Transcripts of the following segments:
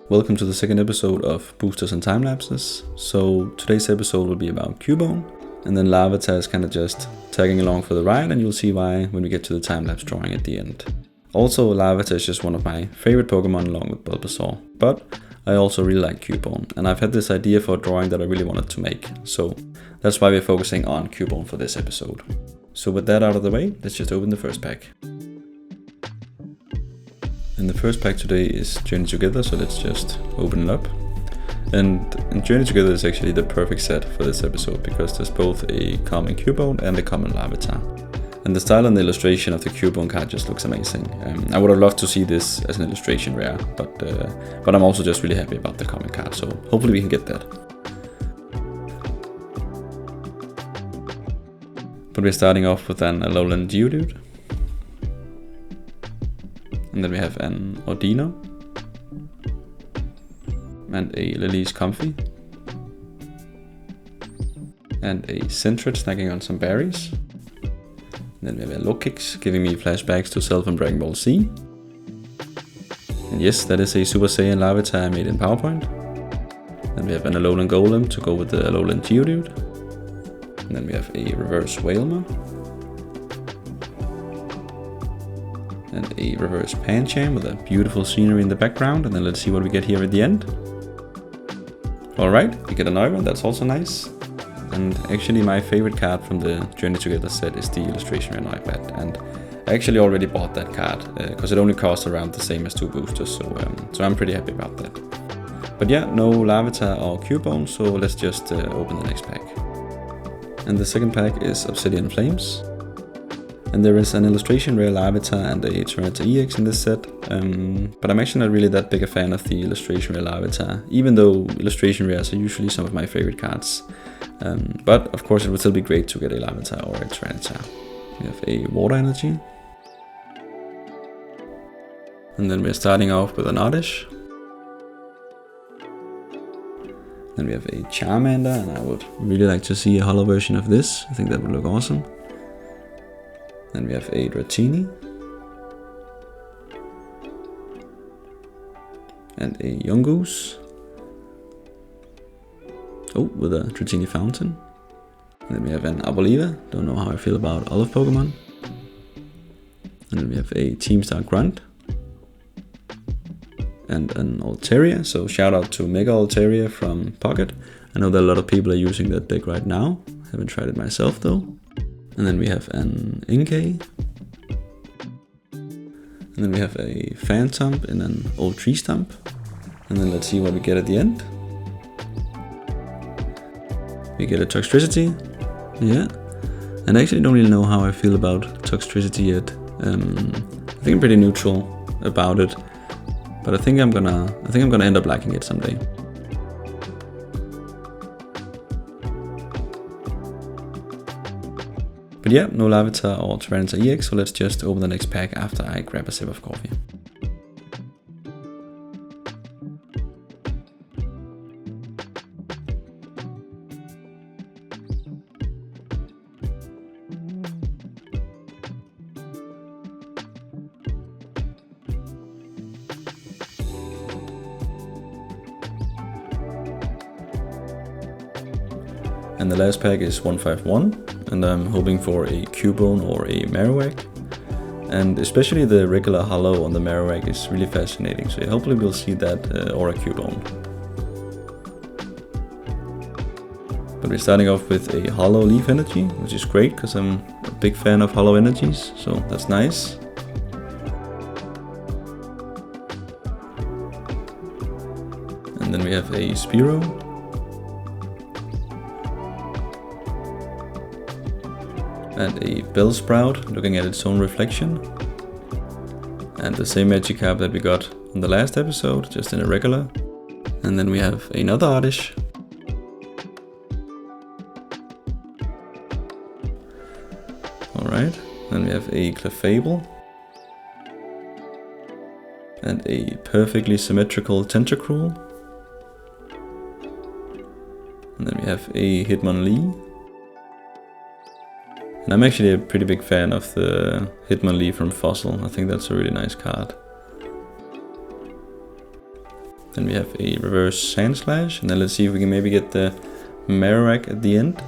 Welcome to the second episode of Boosters and Timelapses. So today's episode will be about Cubone, and then Larvitar is kind of just tagging along for the ride, and you'll see why when we get to the time-lapse drawing at the end. Also, Larvitar is just one of my favorite Pokemon along with Bulbasaur, but I also really like Cubone, and I've had this idea for a drawing that I really wanted to make, so that's why we're focusing on Cubone for this episode. So with that out of the way, let's just open the first pack. And the first pack today is Journey Together, so let's just open it up. And Journey Together is actually the perfect set for this episode because there's both a common Cubone and a common Larvitar. And the style and the illustration of the Cubone card just looks amazing. I would have loved to see this as an illustration rare, but I'm also just really happy about the common card, so hopefully we can get that. But we're starting off with an Alolan Geodude. And then we have an Ordino. And a Lily's Comfy. And a Sentret snacking on some berries. And then we have a Lokix giving me flashbacks to Self and Dragon Ball Z. And yes, that is a Super Saiyan Larvitar I made in PowerPoint. Then we have an Alolan Golem to go with the Alolan Geodude. And then we have a Reverse Wailmer. And a Reverse Pancham with a beautiful scenery in the background, and then let's see what we get here at the end. Alright, we get a Noivern, that's also nice. And actually my favorite card from the Journey Together set is the Illustration Rare Noibat, and I actually already bought that card, because it only costs around the same as 2 boosters, so I'm pretty happy about that. But yeah, no Larvitar or Cubone, so let's just open the next pack. And the second pack is Obsidian Flames. And there is an Illustration Rare Larvitar and a Tyranitar EX in this set, but I'm actually not really that big a fan of the Illustration Rare Larvitar, even though Illustration Rares are usually some of my favorite cards. But of course it would still be great to get a Larvitar or a Tyranitar. We have a Water Energy. And then we're starting off with an Oddish. Then we have a Charmander, and I would really like to see a holo version of this. I think that would look awesome. Then we have a Dratini. And a Yungoos. Oh, with a Dratini Fountain. And then we have an Arboliva. Don't know how I feel about all of Pokemon. And then we have a Team Star Grunt. And an Altaria. So shout out to Mega Altaria from Pocket. I know that a lot of people are using that deck right now. Haven't tried it myself though. And then we have an Inkay. And then we have a Phantom in an old tree stump. And then let's see what we get at the end. We get a Toxtricity. Yeah. And I actually don't really know how I feel about Toxtricity yet. I think I'm pretty neutral about it. But I think I'm gonna end up liking it someday. But yeah, no Larvitar or Tyranitar EX, so let's just open the next pack after I grab a sip of coffee. And the last pack is 151. And I'm hoping for a Cubone or a Marowak. And especially the regular holo on the Marowak is really fascinating, so hopefully we'll see that or a Cubone. But we're starting off with a holo Leaf Energy, which is great because I'm a big fan of holo energies, so that's nice. And then we have a Spearow. And a Bellsprout, looking at its own reflection. And the same Magikarp that we got on the last episode, just in a regular. And then we have another Oddish. Alright, then we have a Clefable. And a perfectly symmetrical Tentacruel. And then we have a Hitmonlee. And I'm actually a pretty big fan of the Hitmonlee from Fossil. I think that's a really nice card. Then we have a reverse sand slash, and then let's see if we can maybe get the Marowak at the end.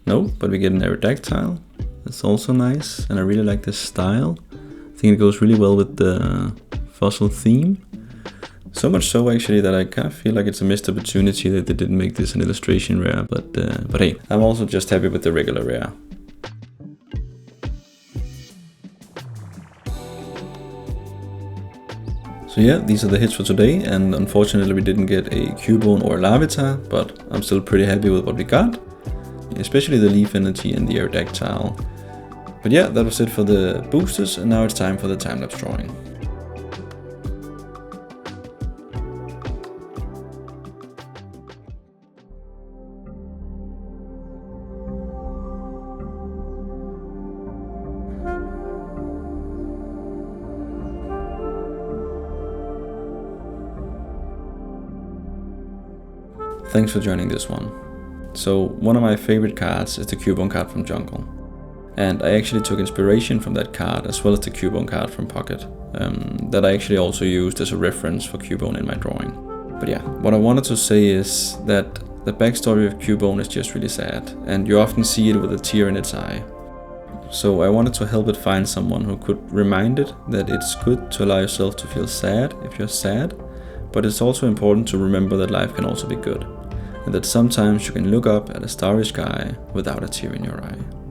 No, but we get an Aerodactyl. That's also nice, and I really like this style. I think it goes really well with the fossil theme. So much so actually that I kind of feel like it's a missed opportunity that they didn't make this an illustration rare, but hey, I'm also just happy with the regular rare. So yeah, these are the hits for today, and unfortunately we didn't get a Cubone or a Larvitar, but I'm still pretty happy with what we got, especially the Leaf Energy and the Aerodactyl. But yeah, that was it for the boosters, and now it's time for the time-lapse drawing. Thanks for joining this one. So one of my favorite cards is the Cubone card from Jungle. And I actually took inspiration from that card as well as the Cubone card from Pocket. That I actually also used as a reference for Cubone in my drawing. But yeah, what I wanted to say is that the backstory of Cubone is just really sad, and you often see it with a tear in its eye. So I wanted to help it find someone who could remind it that it's good to allow yourself to feel sad if you're sad, but it's also important to remember that life can also be good, and that sometimes you can look up at a starry sky without a tear in your eye.